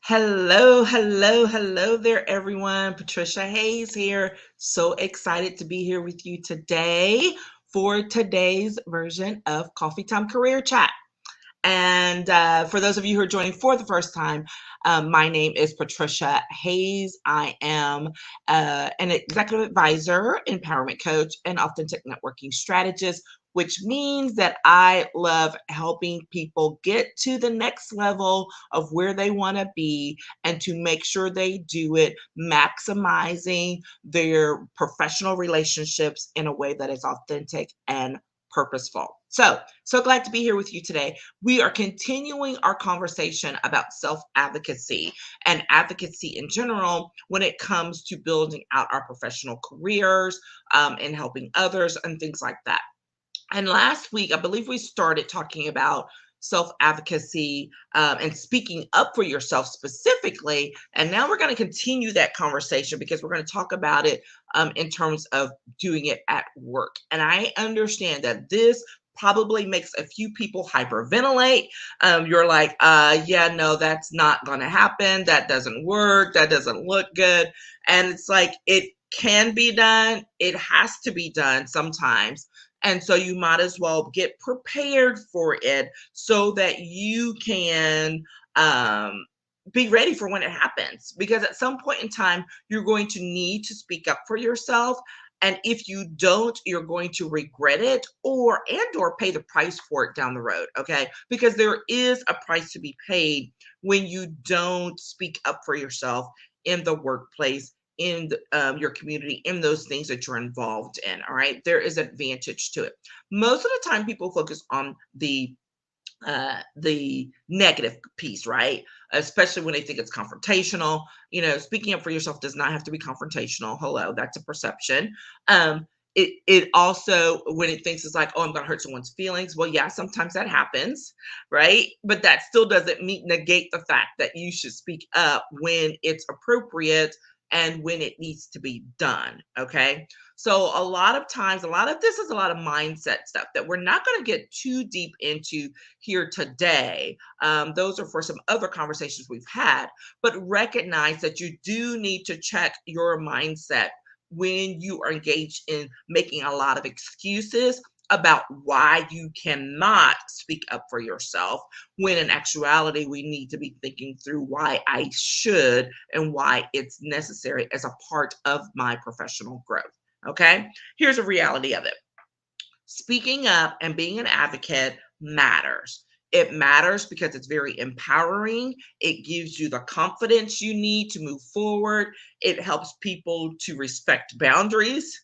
Hello, hello, hello there, everyone. Patricia Hayes here. So excited to be here with you today for today's version of Coffee Time Career Chat. And for those of you who are joining for the first time, my name is Patricia Hayes. I am an executive advisor, empowerment coach, and authentic networking strategist, which means that I love helping people get to the next level of where they want to be and to make sure they do it, maximizing their professional relationships in a way that is authentic and purposeful. So glad to be here with you today. We are continuing our conversation about self-advocacy and advocacy in general when it comes to building out our professional careers and helping others and things like that. And last week, I believe we started talking about self-advocacy and speaking up for yourself specifically. And now we're going to continue that conversation because we're going to talk about it in terms of doing it at work. And I understand that this probably makes a few people hyperventilate. You're like, yeah, no, that's not going to happen. That doesn't work. That doesn't look good. And it's like, it can be done. It has to be done sometimes. And so you might as well get prepared for it so that you can be ready for when it happens. Because at some point in time, you're going to need to speak up for yourself. And if you don't, you're going to regret it or pay the price for it down the road. Okay. Because there is a price to be paid when you don't speak up for yourself in the workplace, in your community, in those things that you're involved in. All right, there is advantage to it. Most of the time people focus on the negative piece, right? Especially when they think it's confrontational. Speaking up for yourself does not have to be confrontational. Hello, that's a perception. It also, when it thinks it's like, oh, I'm going to hurt someone's feelings. Well, yeah, sometimes that happens, right? But that still doesn't negate the fact that you should speak up when it's appropriate and when it needs to be done. Okay. So a lot of times, a lot of this is a lot of mindset stuff that we're not going to get too deep into here today. Those are for some other conversations we've had, but recognize that you do need to check your mindset when you are engaged in making a lot of excuses about why you cannot speak up for yourself, when in actuality, we need to be thinking through why I should and why it's necessary as a part of my professional growth. Okay, here's a reality of it. Speaking up and being an advocate matters. It matters because it's very empowering. It gives you the confidence you need to move forward. It helps people to respect boundaries,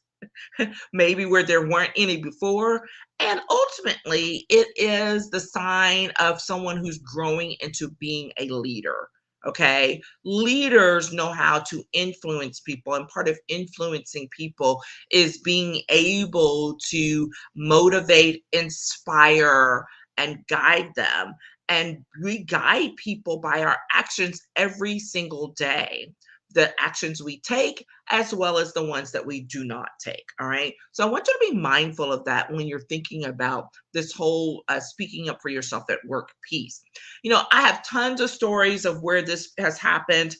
maybe where there weren't any before. And ultimately, it is the sign of someone who's growing into being a leader. Okay. Leaders know how to influence people. And part of influencing people is being able to motivate, inspire, and guide them. And we guide people by our actions every single day, the actions we take as well as the ones that we do not take. All right. So I want you to be mindful of that when you're thinking about this whole speaking up for yourself at work piece. I have tons of stories of where this has happened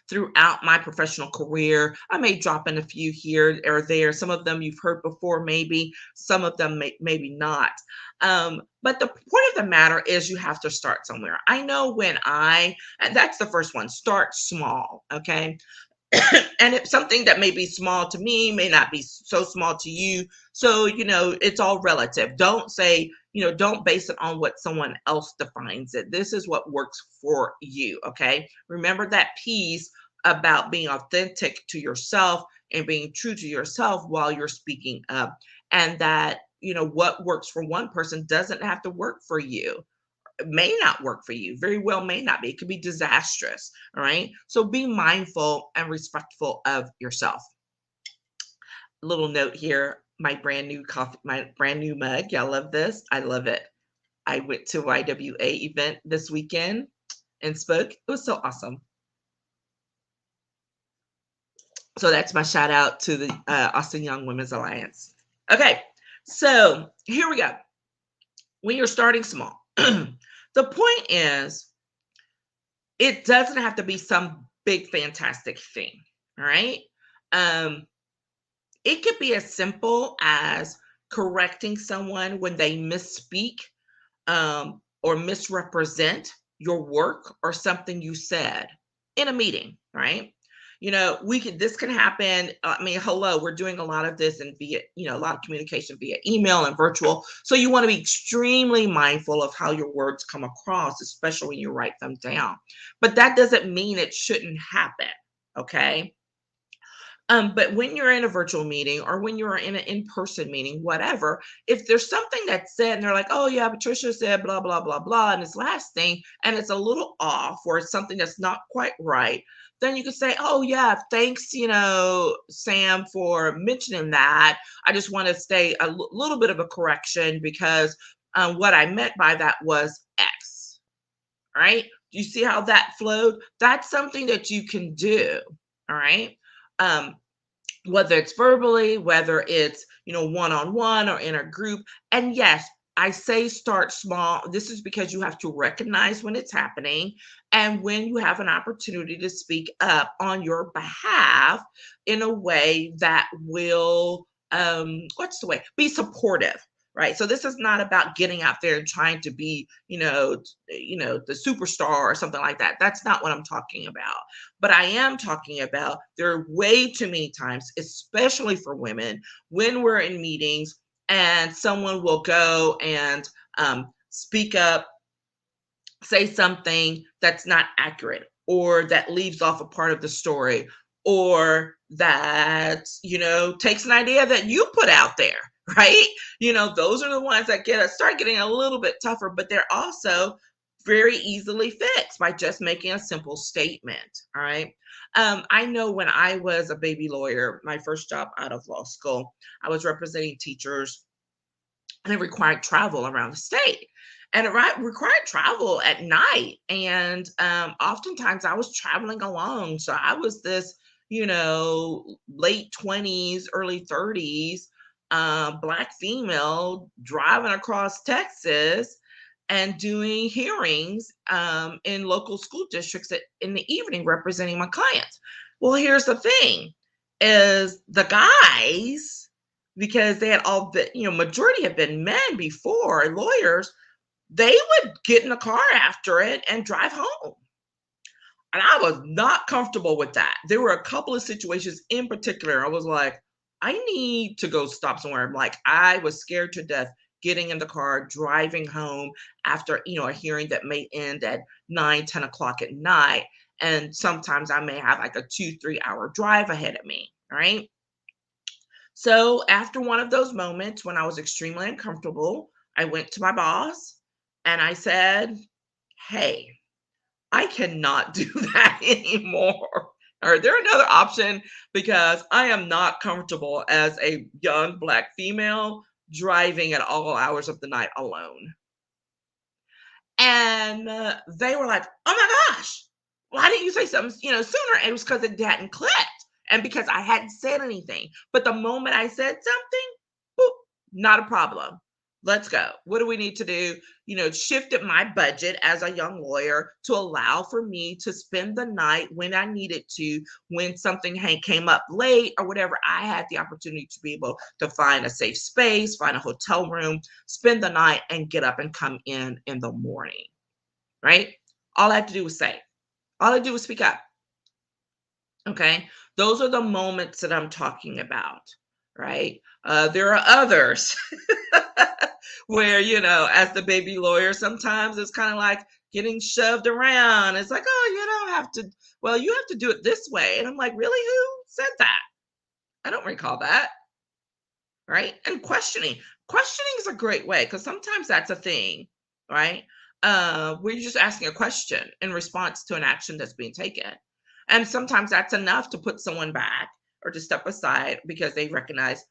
throughout my professional career. I may drop in a few here or there. Some of them you've heard before, maybe. Some of them maybe not. But the point of the matter is you have to start somewhere. I know and that's the first one, start small. Okay. And it's something that may be small to me, may not be so small to you. So, it's all relative. Don't say, don't base it on what someone else defines it. This is what works for you. Okay. Remember that piece about being authentic to yourself and being true to yourself while you're speaking up. And that, what works for one person doesn't have to work for you, may not work for you, very well may not be. It could be disastrous. All right. So be mindful and respectful of yourself. Little note here, my brand new coffee, my brand new mug. Y'all love this. I love it. I went to YWA event this weekend and spoke. It was so awesome. So that's my shout out to the Austin Young Women's Alliance. Okay. So here we go. When you're starting small, the point is It doesn't have to be some big fantastic thing, all right? Um, it could be as simple as correcting someone when they misspeak, or misrepresent your work or something you said in a meeting, right? This can happen. I mean, hello, we're doing a lot of this and via, a lot of communication via email and virtual. So you want to be extremely mindful of how your words come across, especially when you write them down. But that doesn't mean it shouldn't happen. Okay. But when you're in a virtual meeting or when you're in an in-person meeting, whatever, if there's something that's said and they're like, oh yeah, Patricia said blah, blah, blah, blah, and this last thing, and it's a little off or it's something that's not quite right, then you can say, oh yeah, thanks, Sam, for mentioning that. I just want to say a little bit of a correction because what I meant by that was X, right? Do you see how that flowed? That's something that you can do, all right? Um, whether it's verbally, whether it's, one-on-one or in a group. And yes, I say start small. This is because you have to recognize when it's happening and when you have an opportunity to speak up on your behalf in a way that will, what's the way? Be supportive. Right. So this is not about getting out there and trying to be, the superstar or something like that. That's not what I'm talking about. But I am talking about there are way too many times, especially for women, when we're in meetings and someone will go and speak up, say something that's not accurate or that leaves off a part of the story or that takes an idea that you put out there, right? Those are the ones that start getting a little bit tougher, but they're also very easily fixed by just making a simple statement. All right. I know when I was a baby lawyer, my first job out of law school, I was representing teachers and it required travel around the state. And it required travel at night. And oftentimes I was traveling alone. So I was this, late 20s, early 30s, Black female driving across Texas and doing hearings in local school districts in the evening representing my clients. Well, here's the thing is the guys, because they had all the, majority have been men before, lawyers, they would get in the car after it and drive home. And I was not comfortable with that. There were a couple of situations in particular. I was like, I need to go stop somewhere. I'm like, I was scared to death getting in the car, driving home after, a hearing that may end at 9, 10 o'clock at night. And sometimes I may have like a 2, 3 hour drive ahead of me. Right. So after one of those moments when I was extremely uncomfortable, I went to my boss and I said, hey, I cannot do that anymore. Or there another option because I am not comfortable as a young Black female driving at all hours of the night alone. And they were like, oh my gosh, why didn't you say something, sooner? And it was because it hadn't clicked and because I hadn't said anything. But the moment I said something, boop, not a problem. Let's go. What do we need to do? Shifted my budget as a young lawyer to allow for me to spend the night when I needed to, when something came up late or whatever. I had the opportunity to be able to find a safe space, find a hotel room, spend the night, and get up and come in the morning. Right? All I had to do was say, all I do was speak up. Okay. Those are the moments that I'm talking about. Right? There are others where, as the baby lawyer, sometimes it's kind of like getting shoved around. It's like, oh, you don't have to, well, you have to do it this way. And I'm like, really? Who said that? I don't recall that. Right. And questioning is a great way because sometimes that's a thing, right? Where you're just asking a question in response to an action that's being taken. And sometimes that's enough to put someone back or to step aside because they recognize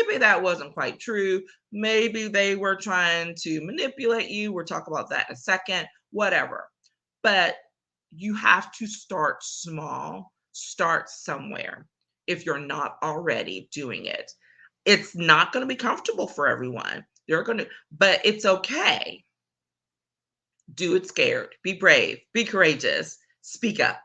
maybe that wasn't quite true. Maybe they were trying to manipulate you. We'll talk about that in a second, whatever. But you have to start small, start somewhere if you're not already doing it. It's not going to be comfortable for everyone. But it's okay. Do it scared. Be brave. Be courageous. speak up.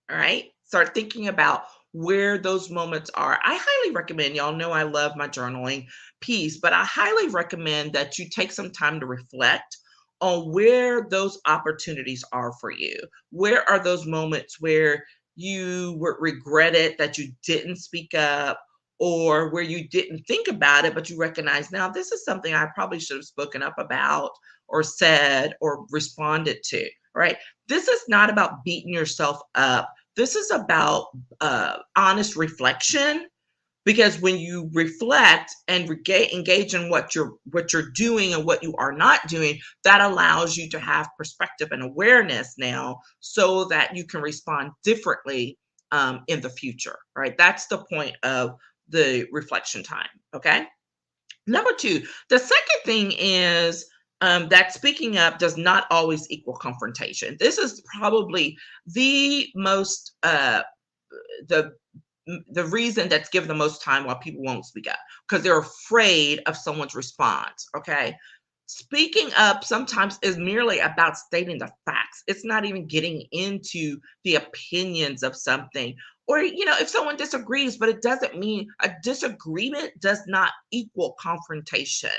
All right. Start thinking about where those moments are. I highly recommend, y'all know I love my journaling piece, but I highly recommend that you take some time to reflect on where those opportunities are for you. Where are those moments where you were regretted that you didn't speak up, or where you didn't think about it, but you recognize now this is something I probably should have spoken up about or said or responded to, right? This is not about beating yourself up. This is about honest reflection, because when you reflect and engage in what you're doing and what you are not doing, that allows you to have perspective and awareness now, so that you can respond differently in the future. Right? That's the point of the reflection time. Okay. Number two, the second thing is that speaking up does not always equal confrontation. This is probably the most the the reason that's given the most time why people won't speak up, because they're afraid of someone's response. Okay. Speaking up sometimes is merely about stating the facts. It's not even getting into the opinions of something. Or, if someone disagrees, but it doesn't mean a disagreement does not equal confrontation.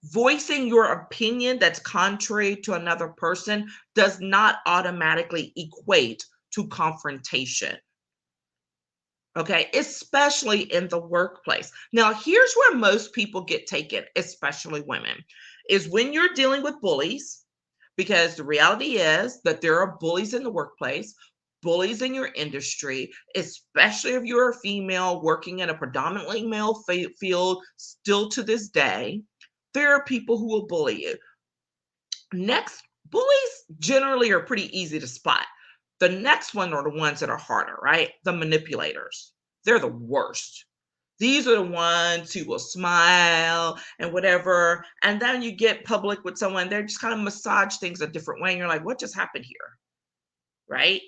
Voicing your opinion that's contrary to another person does not automatically equate to confrontation. Okay, especially in the workplace. Now, here's where most people get taken, especially women, is when you're dealing with bullies, because the reality is that there are bullies in the workplace, bullies in your industry, especially if you're a female working in a predominantly male field still to this day. There are people who will bully you. Next, bullies generally are pretty easy to spot. The next one are the ones that are harder, right? The manipulators. They're the worst. These are the ones who will smile and whatever. And then you get public with someone, they're just kind of massage things a different way. And you're like, what just happened here? Right?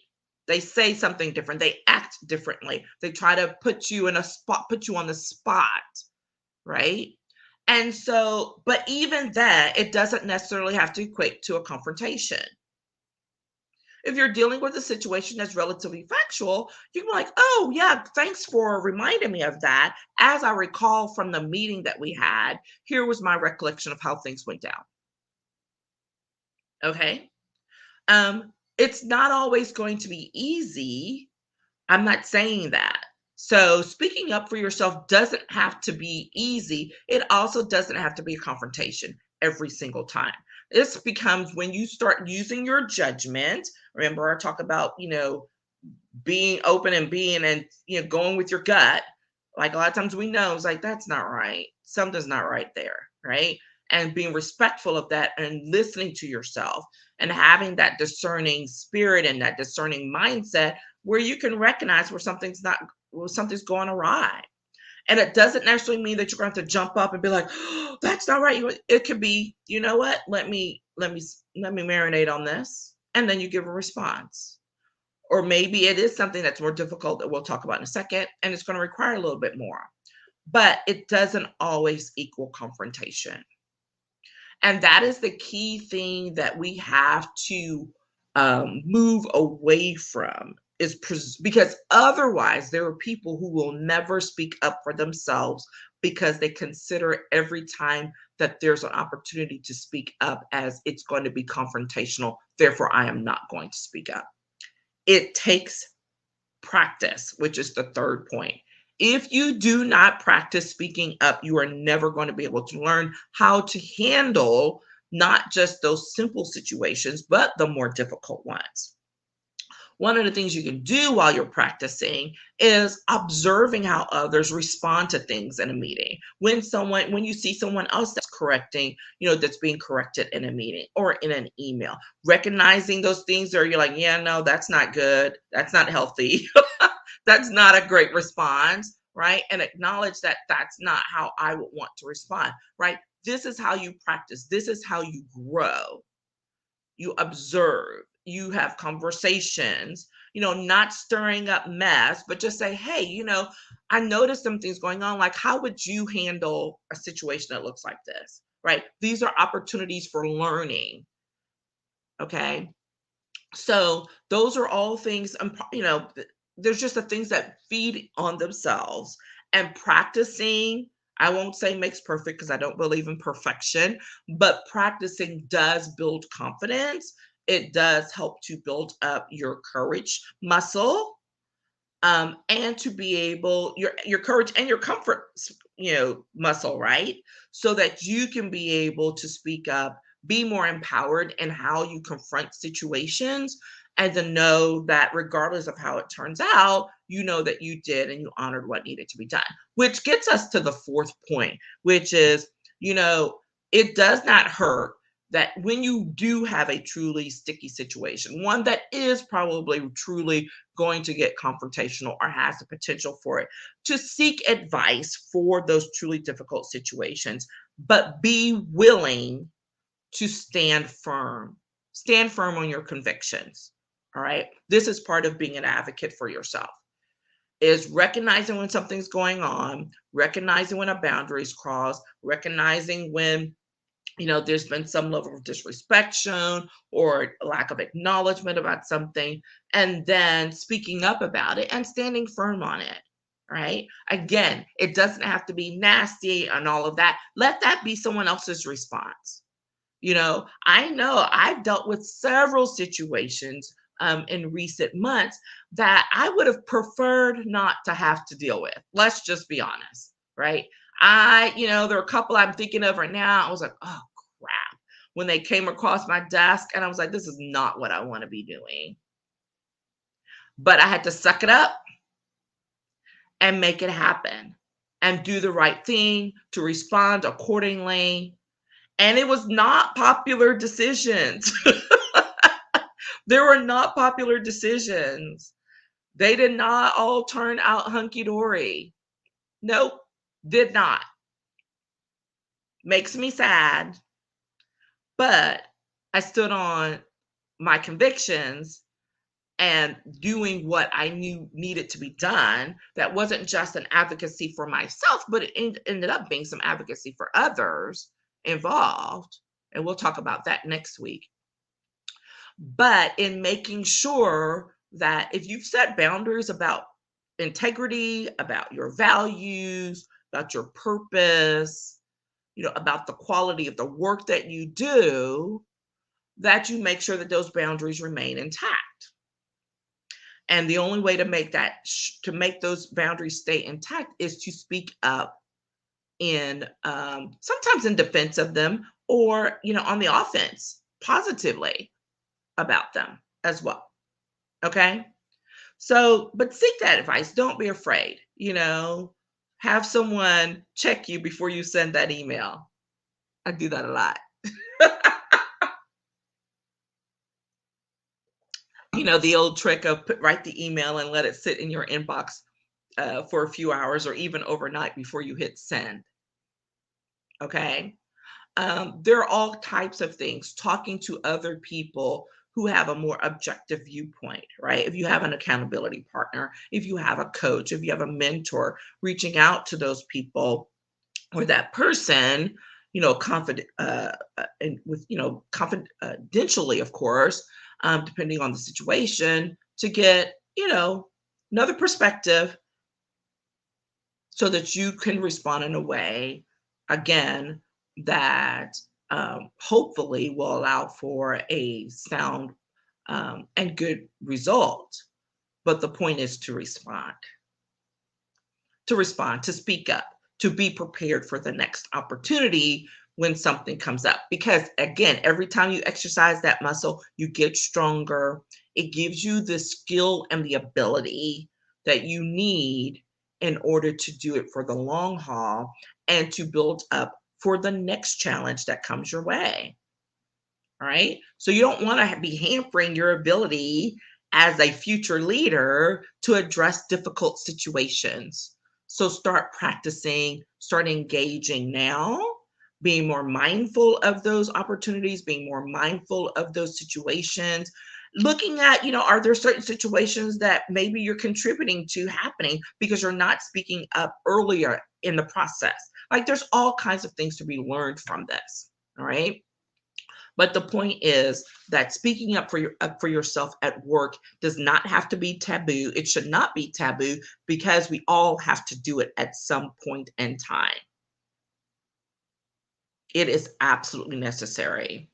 They say something different. They act differently. They try to put you in a spot, put you on the spot, right? And so, but even that, it doesn't necessarily have to equate to a confrontation. If you're dealing with a situation that's relatively factual, you can be like, oh, yeah, thanks for reminding me of that. As I recall from the meeting that we had, here was my recollection of how things went down. Okay. It's not always going to be easy. I'm not saying that. So speaking up for yourself doesn't have to be easy. It also doesn't have to be a confrontation every single time. This becomes when you start using your judgment. Remember, I talk about, being open and going with your gut. Like a lot of times we know it's like, that's not right. Something's not right there. Right. And being respectful of that and listening to yourself and having that discerning spirit and that discerning mindset where you can recognize where something's going awry. And it doesn't necessarily mean that you're going to have to jump up and be like, oh, that's not right. It could be, you know what? Let me marinate on this. And then you give a response. Or maybe it is something that's more difficult that we'll talk about in a second, and it's going to require a little bit more. But it doesn't always equal confrontation. And that is the key thing that we have to move away from, because otherwise there are people who will never speak up for themselves because they consider every time that there's an opportunity to speak up as it's going to be confrontational. Therefore, I am not going to speak up. It takes practice, which is the third point. If you do not practice speaking up, you are never going to be able to learn how to handle not just those simple situations, but the more difficult ones. One of the things you can do while you're practicing is observing how others respond to things in a meeting. When you see someone else that's correcting, that's being corrected in a meeting or in an email, recognizing those things where you're like, yeah, no, that's not good. That's not healthy. That's not a great response, right? And acknowledge that that's not how I would want to respond, right? This is how you practice. This is how you grow. You observe, you have conversations, not stirring up mess, but just say, hey, I noticed some things going on. Like, how would you handle a situation that looks like this? Right? These are opportunities for learning. Okay. So those are all things, there's just the things that feed on themselves, and practicing. I won't say makes perfect because I don't believe in perfection, but practicing does build confidence. It does help to build up your courage muscle, and to be able your courage and your comfort, muscle, right? So that you can be able to speak up, be more empowered in how you confront situations, and to know that regardless of how it turns out, you know that you did and you honored what needed to be done. Which gets us to the fourth point, which is, you know, it does not hurt that when you do have a truly sticky situation, one that is probably truly going to get confrontational or has the potential for it, to seek advice for those truly difficult situations, but be willing to stand firm. Stand firm on your convictions. All right. This is part of being an advocate for yourself, is recognizing when something's going on, recognizing when a boundary is crossed, recognizing when there's been some level of disrespect shown or lack of acknowledgement about something, and then speaking up about it and standing firm on it. Right. Again, it doesn't have to be nasty and all of that. Let that be someone else's response. I know I've dealt with several situations in recent months that I would have preferred not to have to deal with. Let's just be honest, right? There are a couple I'm thinking of right now. I was like, oh crap, when they came across my desk, and I was like, this is not what I want to be doing. But I had to suck it up and make it happen and do the right thing to respond accordingly. And it was not popular decisions. There were not popular decisions. They did not all turn out hunky dory. Nope, did not. Makes me sad, but I stood on my convictions and doing what I knew needed to be done. That wasn't just an advocacy for myself, but it ended up being some advocacy for others involved. And we'll talk about that next week. But in making sure that if you've set boundaries about integrity, about your values, about your purpose, about the quality of the work that you do, that you make sure that those boundaries remain intact. And the only way to make to make those boundaries stay intact is to speak up in sometimes in defense of them, or on the offense positively about them as well. Okay. So, but seek that advice. Don't be afraid. Have someone check you before you send that email. I do that a lot. The old trick of write the email and let it sit in your inbox for a few hours or even overnight before you hit send. Okay. There are all types of things. Talking to other people who have a more objective viewpoint, right? If you have an accountability partner, if you have a coach, if you have a mentor, reaching out to those people or that person, and with, confidentially, of course, depending on the situation, to get, another perspective so that you can respond in a way, again, that hopefully will allow for a sound and good result. But the point is to speak up, to be prepared for the next opportunity when something comes up. Because again, every time you exercise that muscle, you get stronger. It gives you the skill and the ability that you need in order to do it for the long haul and to build up for the next challenge that comes your way. All right. So you don't want to be hampering your ability as a future leader to address difficult situations. So start practicing, start engaging now, being more mindful of those opportunities, being more mindful of those situations, looking at, are there certain situations that maybe you're contributing to happening because you're not speaking up earlier in the process? Like there's all kinds of things to be learned from this. All right. But the point is that speaking up for yourself at work does not have to be taboo. It should not be taboo because we all have to do it at some point in time. It is absolutely necessary.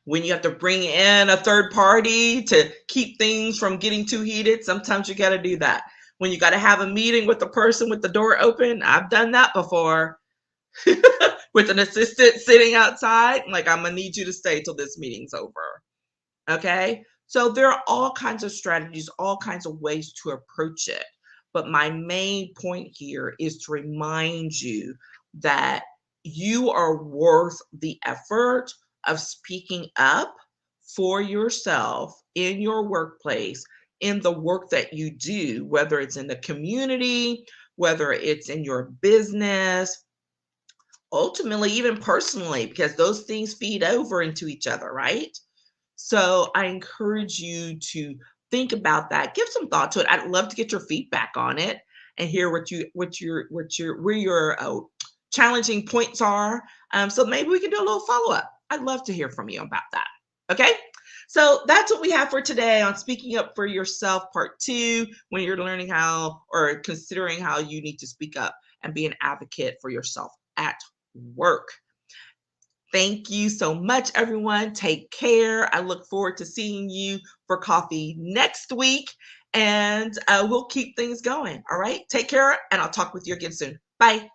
When you have to bring in a third party to keep things from getting too heated, sometimes you got to do that. When you got to have a meeting with the person with the door open, I've done that before. With an assistant sitting outside, like, I'm gonna need you to stay till this meeting's over. Okay. So there are all kinds of strategies, all kinds of ways to approach it. But my main point here is to remind you that you are worth the effort of speaking up for yourself in your workplace, in the work that you do, whether it's in the community, whether it's in your business, ultimately, even personally, because those things feed over into each other, right? So I encourage you to think about that. Give some thought to it. I'd love to get your feedback on it and hear where your challenging points are. So maybe we can do a little follow up. I'd love to hear from you about that. Okay. So that's what we have for today on Speaking Up for Yourself, part 2, when you're learning how or considering how you need to speak up and be an advocate for yourself at work. Thank you so much, everyone. Take care. I look forward to seeing you for coffee next week, and we'll keep things going. All right. Take care, and I'll talk with you again soon. Bye.